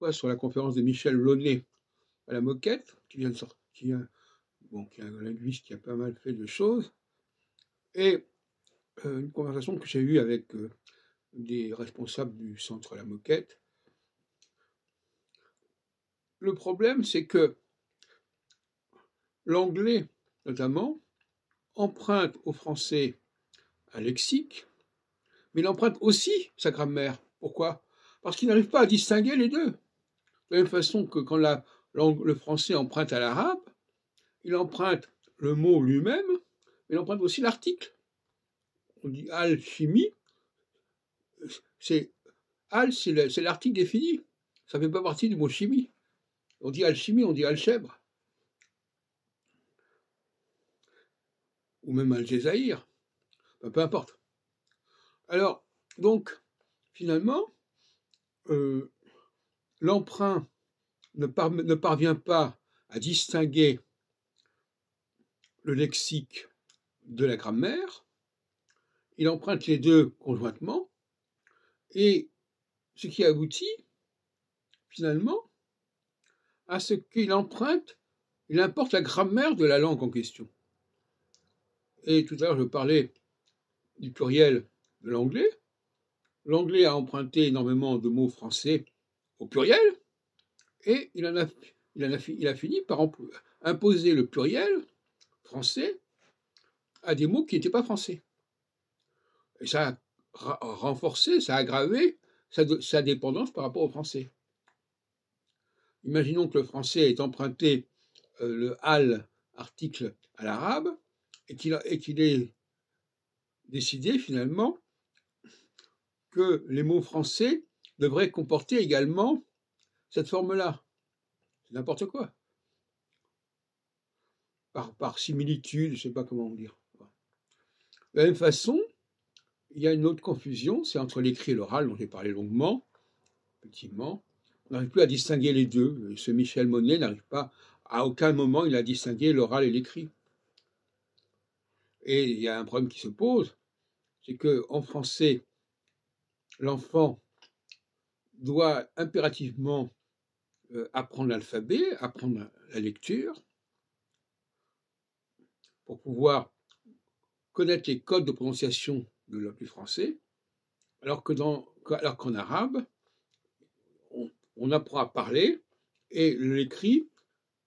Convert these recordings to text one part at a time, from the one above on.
fois sur la conférence de Michel Launay à la Moquette, qui vient de sortir, qui est un linguiste qui a pas mal fait de choses, et une conversation que j'ai eue avec des responsables du centre La Moquette. Le problème, c'est que l'anglais, notamment, emprunte au français un lexique, mais il emprunte aussi sa grammaire. Pourquoi? Parce qu'il n'arrive pas à distinguer les deux. De la même façon que quand le français emprunte à l'arabe, il emprunte le mot lui-même, mais il emprunte aussi l'article. On dit alchimie, c'est c'est l'article défini. Ça ne fait pas partie du mot chimie. On dit alchimie, on dit alchèbre. Ou même Algézaïr. Enfin, peu importe. Alors, donc, finalement, l'emprunt ne parvient pas à distinguer le lexique de la grammaire. Il emprunte les deux conjointement, et ce qui aboutit, finalement, à ce qu'il emprunte, il importe la grammaire de la langue en question. Et tout à l'heure, je parlais du pluriel de l'anglais. L'anglais a emprunté énormément de mots français au pluriel, et il a fini par imposer le pluriel français à des mots qui n'étaient pas français. Et ça a renforcé, ça a aggravé sa dépendance par rapport au français. Imaginons que le français ait emprunté le al article à l'arabe et qu'il ait décidé finalement que les mots français devraient comporter également cette forme-là. C'est n'importe quoi. Par similitude, je ne sais pas comment dire. De la même façon, il y a une autre confusion, c'est entre l'écrit et l'oral, dont j'ai parlé longuement, effectivement. On n'arrive plus à distinguer les deux. Ce Michel Launay n'arrive pas, à aucun moment, il a distingué l'oral et l'écrit. Et il y a un problème qui se pose, c'est qu'en français, l'enfant doit impérativement apprendre l'alphabet, apprendre la lecture, pour pouvoir connaître les codes de prononciation du français, alors qu'en arabe, on apprend à parler et l'écrit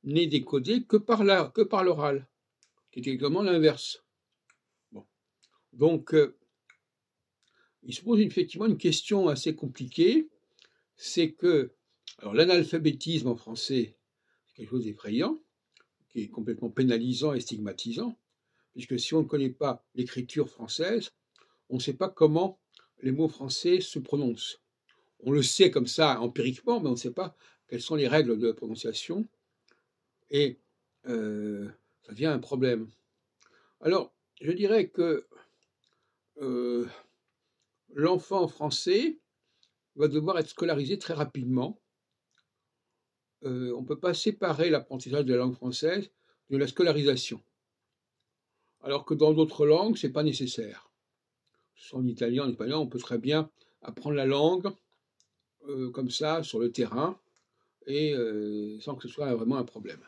n'est décodé que par l'oral, qui est exactement l'inverse. Bon. Donc, il se pose effectivement une question assez compliquée, c'est que l'analphabétisme en français, c'est quelque chose d'effrayant, qui est complètement pénalisant et stigmatisant, puisque si on ne connaît pas l'écriture française, on ne sait pas comment les mots français se prononcent. On le sait comme ça empiriquement, mais on ne sait pas quelles sont les règles de prononciation, et ça devient un problème. Alors, je dirais que l'enfant français va devoir être scolarisé très rapidement. On ne peut pas séparer l'apprentissage de la langue française de la scolarisation. Alors que dans d'autres langues, ce n'est pas nécessaire. En italien, en espagnol, on peut très bien apprendre la langue comme ça, sur le terrain, et sans que ce soit vraiment un problème.